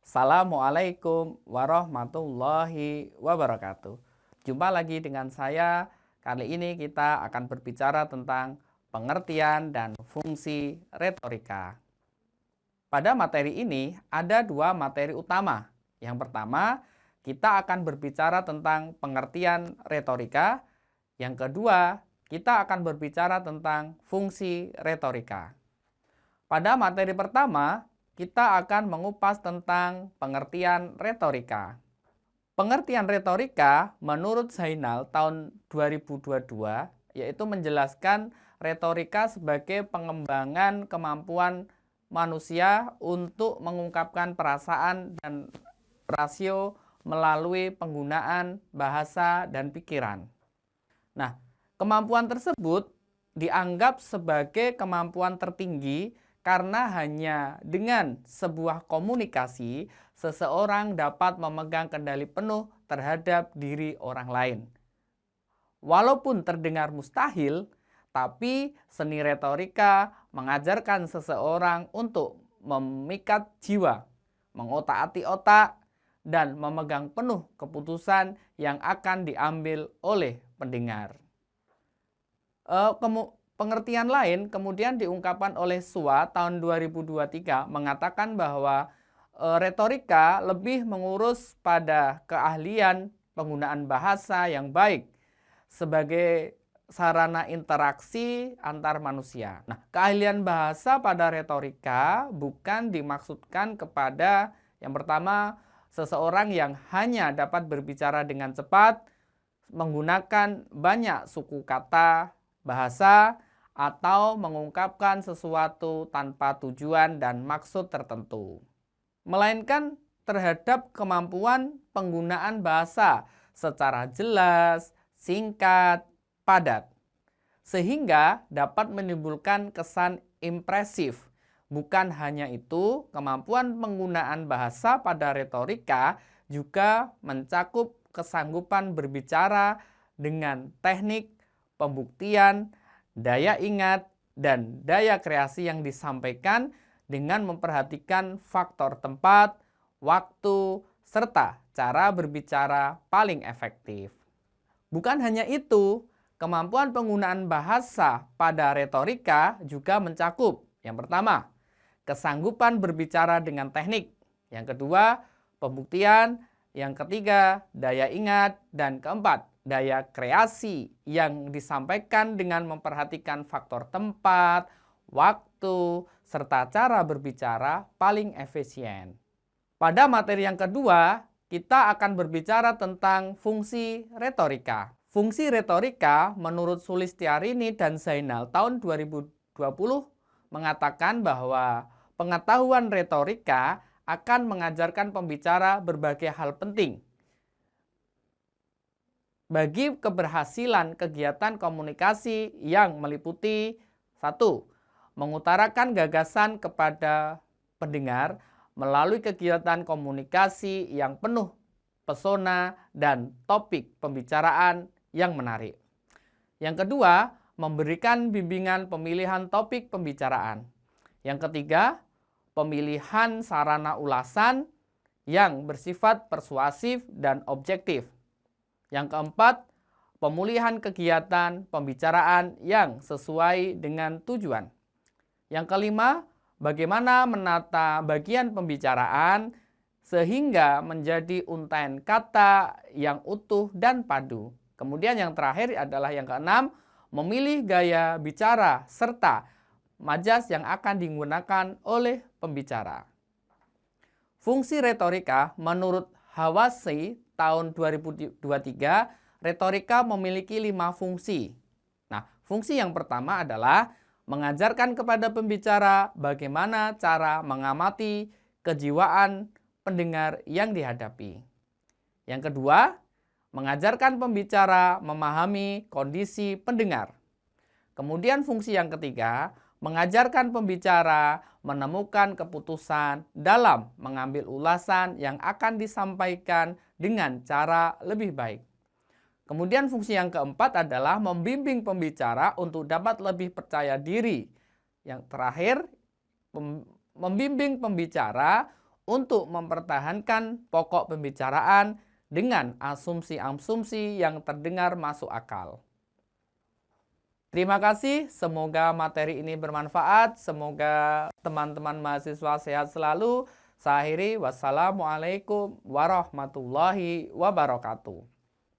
Assalamualaikum warahmatullahi wabarakatuh. Jumpa lagi dengan saya. Kali ini kita akan berbicara tentang pengertian dan fungsi retorika. Pada materi ini ada dua materi utama. Yang pertama, kita akan berbicara tentang pengertian retorika. Yang kedua, kita akan berbicara tentang fungsi retorika. Pada materi pertama, kita akan mengupas tentang pengertian retorika. Pengertian retorika menurut Zainal tahun 2022 yaitu menjelaskan retorika sebagai pengembangan kemampuan manusia untuk mengungkapkan perasaan dan rasio melalui penggunaan bahasa dan pikiran. Nah, kemampuan tersebut dianggap sebagai kemampuan tertinggi karena hanya dengan sebuah komunikasi, seseorang dapat memegang kendali penuh terhadap diri orang lain. Walaupun terdengar mustahil, tapi seni retorika mengajarkan seseorang untuk memikat jiwa, mengotak-atik otak, dan memegang penuh keputusan yang akan diambil oleh pendengar. Pengertian lain kemudian diungkapkan oleh Sua tahun 2023 mengatakan bahwa retorika lebih mengurus pada keahlian penggunaan bahasa yang baik sebagai sarana interaksi antar manusia. Nah, keahlian bahasa pada retorika bukan dimaksudkan kepada yang pertama seseorang yang hanya dapat berbicara dengan cepat, menggunakan banyak suku kata, bahasa, atau mengungkapkan sesuatu tanpa tujuan dan maksud tertentu, melainkan terhadap kemampuan penggunaan bahasa secara jelas, singkat, padat, sehingga dapat menimbulkan kesan impresif. Bukan hanya itu, kemampuan penggunaan bahasa pada retorika juga mencakup kesanggupan berbicara dengan teknik, pembuktian, daya ingat, dan daya kreasi yang disampaikan dengan memperhatikan faktor tempat, waktu, serta cara berbicara paling efektif. Bukan hanya itu, kemampuan penggunaan bahasa pada retorika juga mencakup yang pertama, kesanggupan berbicara dengan teknik, yang kedua, pembuktian, yang ketiga, daya ingat, dan keempat, daya kreasi yang disampaikan dengan memperhatikan faktor tempat, waktu, serta cara berbicara paling efisien. Pada materi yang kedua, kita akan berbicara tentang fungsi retorika. Fungsi retorika menurut Sulistiarini dan Zainal tahun 2020 mengatakan bahwa pengetahuan retorika akan mengajarkan pembicara berbagai hal penting bagi keberhasilan kegiatan komunikasi yang meliputi 1. Mengutarakan gagasan kepada pendengar melalui kegiatan komunikasi yang penuh pesona dan topik pembicaraan yang menarik. Yang kedua, memberikan bimbingan pemilihan topik pembicaraan. Yang ketiga, pemilihan sarana ulasan yang bersifat persuasif dan objektif. Yang keempat, pemulihan kegiatan pembicaraan yang sesuai dengan tujuan. Yang kelima, bagaimana menata bagian pembicaraan sehingga menjadi untaian kata yang utuh dan padu. Kemudian yang terakhir adalah yang keenam, memilih gaya bicara serta majas yang akan digunakan oleh pembicara. Fungsi retorika menurut Hawasi tahun 2023, retorika memiliki 5 fungsi. Nah, fungsi yang pertama adalah mengajarkan kepada pembicara bagaimana cara mengamati kejiwaan pendengar yang dihadapi. Yang kedua, mengajarkan pembicara memahami kondisi pendengar. Kemudian fungsi yang ketiga, mengajarkan pembicara menemukan keputusan dalam mengambil ulasan yang akan disampaikan dengan cara lebih baik. Kemudian fungsi yang keempat adalah membimbing pembicara untuk dapat lebih percaya diri. Yang terakhir, membimbing pembicara untuk mempertahankan pokok pembicaraan dengan asumsi-asumsi yang terdengar masuk akal. Terima kasih, semoga materi ini bermanfaat, semoga teman-teman mahasiswa sehat selalu. Saya akhiri, wassalamualaikum warahmatullahi wabarakatuh.